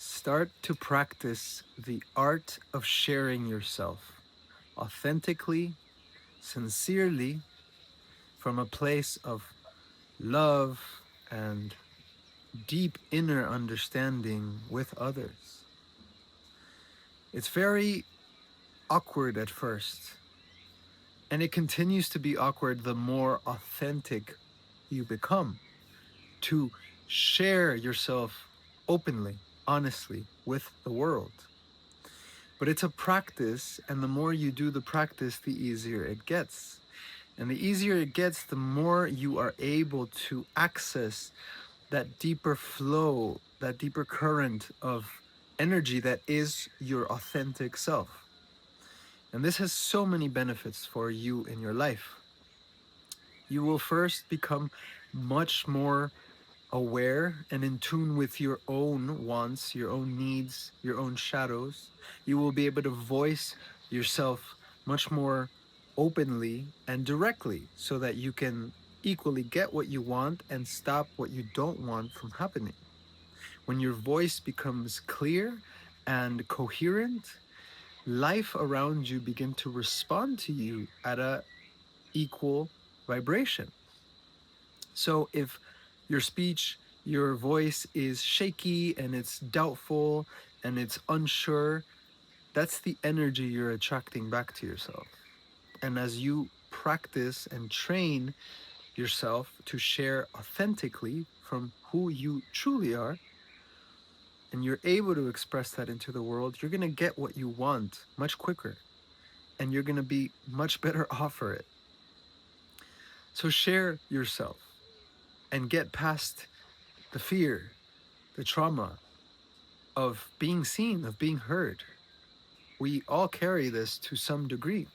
Start to practice the art of sharing yourself authentically, sincerely, from a place of love and deep inner understanding with others. It's very awkward at first, and it continues to be awkward the more authentic you become to share yourself openly, honestly with the world. But it's a practice, and the more you do the practice, the easier it gets. And the easier it gets, the more you are able to access that deeper flow, that deeper current of energy that is your authentic self. And this has so many benefits for you in your life. You will first become much more aware and in tune with your own wants, your own needs, your own shadows. You will be able to voice yourself much more openly and directly so that you can equally get what you want and stop what you don't want from happening. When your voice becomes clear and coherent, life around you begin to respond to you at a equal vibration. So if your speech, your voice is shaky and it's doubtful and it's unsure, that's the energy you're attracting back to yourself. And as you practice and train yourself to share authentically from who you truly are, and you're able to express that into the world, you're going to get what you want much quicker and you're going to be much better off for it. So share yourself and get past the fear, the trauma of being seen, of being heard. We all carry this to some degree,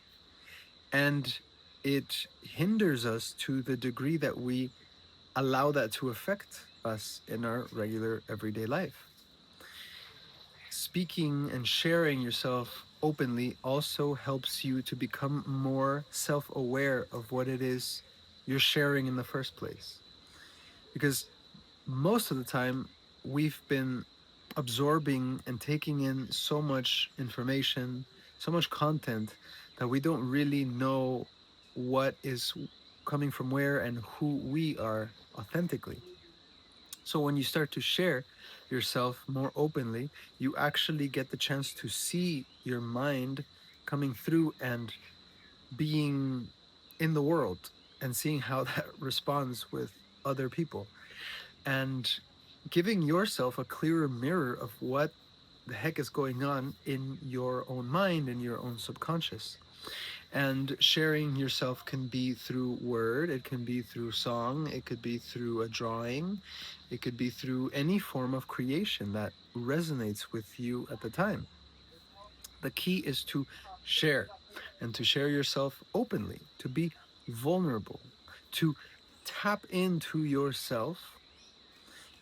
and it hinders us to the degree that we allow that to affect us in our regular everyday life. Speaking and sharing yourself openly also helps you to become more self aware of what it is you're sharing in the first place. Because most of the time, we've been absorbing and taking in so much information, so much content that we don't really know what is coming from where and who we are authentically. So when you start to share yourself more openly, you actually get the chance to see your mind coming through and being in the world and seeing how that responds with other people and giving yourself a clearer mirror of what the heck is going on in your own mind and your own subconscious. And sharing yourself can be through word, it can be through song, it could be through a drawing, it could be through any form of creation that resonates with you at the time. The key is to share and to share yourself openly, to be vulnerable, to tap into yourself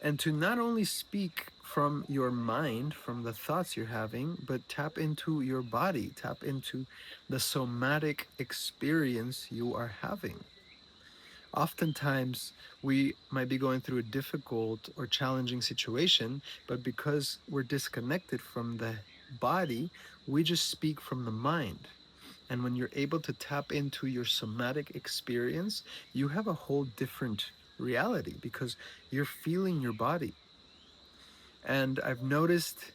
and to not only speak from your mind, from the thoughts you're having, but tap into your body, tap into the somatic experience you are having. Oftentimes, we might be going through a difficult or challenging situation, but because we're disconnected from the body, we just speak from the mind. And when you're able to tap into your somatic experience, you have a whole different reality because you're feeling your body. And I've noticed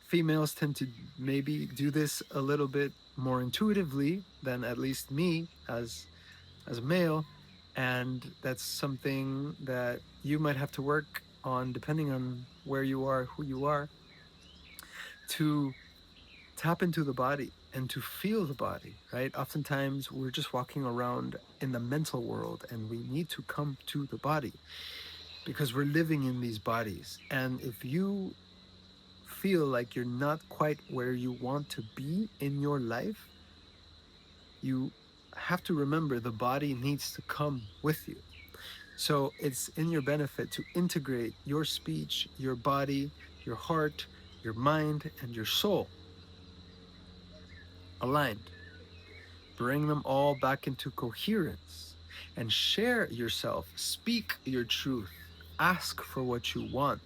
females tend to maybe do this a little bit more intuitively than at least me as a male. And that's something that you might have to work on depending on where you are, who you are, to tap into the body and to feel the body, right? Oftentimes we're just walking around in the mental world and we need to come to the body because we're living in these bodies. And if you feel like you're not quite where you want to be in your life, you have to remember the body needs to come with you. So it's in your benefit to integrate your speech, your body, your heart, your mind, and your soul aligned. Bring them all back into coherence and share yourself. Speak your truth. Ask for what you want.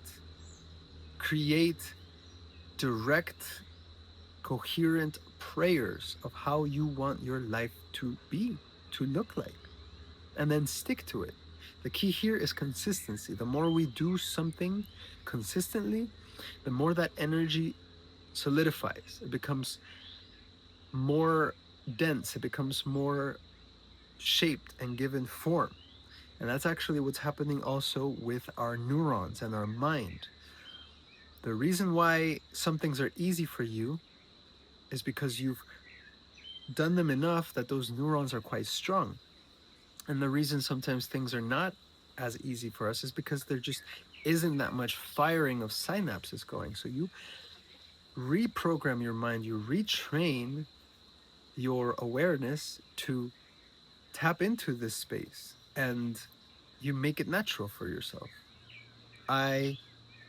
Create direct, coherent prayers of how you want your life to be, to look like, and then stick to it. The key here is consistency. The more we do something consistently, the more that energy solidifies. It becomes more dense, it becomes more shaped and given form. And that's actually what's happening also with our neurons and our mind. The reason why some things are easy for you is because you've done them enough that those neurons are quite strong. And the reason sometimes things are not as easy for us is because there just isn't that much firing of synapses going. So you reprogram your mind, you retrain your awareness to tap into this space, and you make it natural for yourself. I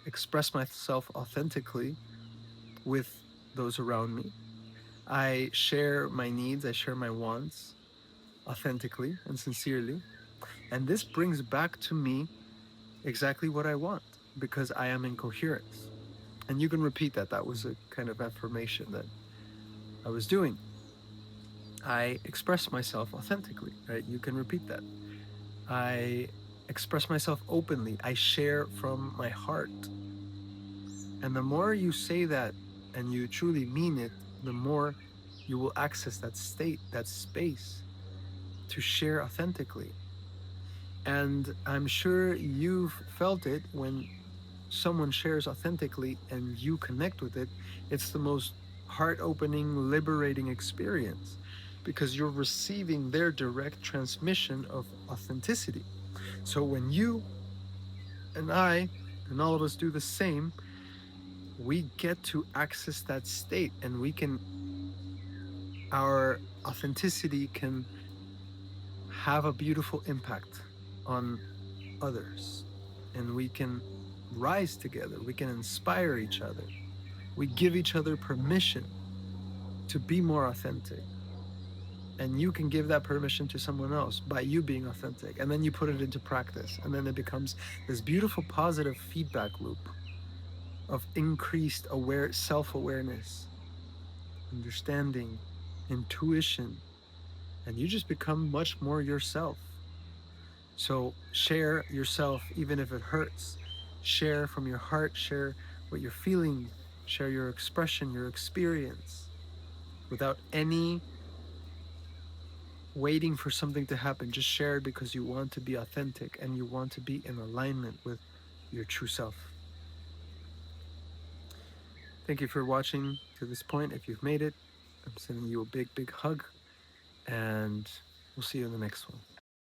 express myself authentically with those around me. I share my needs, I share my wants authentically and sincerely. And this brings back to me exactly what I want because I am in coherence. And you can repeat that. That was a kind of affirmation that I was doing. I express myself authentically, right? You can repeat that. I express myself openly. I share from my heart. And the more you say that and you truly mean it, the more you will access that state, that space to share authentically. And I'm sure you've felt it when someone shares authentically and you connect with it. It's the most heart opening, liberating experience because you're receiving their direct transmission of authenticity. So when you and I and all of us do the same, we get to access that state and our authenticity can have a beautiful impact on others, and we can rise together, we can inspire each other, we give each other permission to be more authentic, and you can give that permission to someone else by you being authentic, and then you put it into practice, and then it becomes this beautiful positive feedback loop of increased self-awareness, understanding, intuition, and you just become much more yourself. So share yourself even if it hurts. Share from your heart, share what you're feeling, share your expression, your experience without any waiting for something to happen. Just share it because you want to be authentic and you want to be in alignment with your true self. Thank you for watching to this point. If you've made it, I'm sending you a big, big hug, and we'll see you in the next one.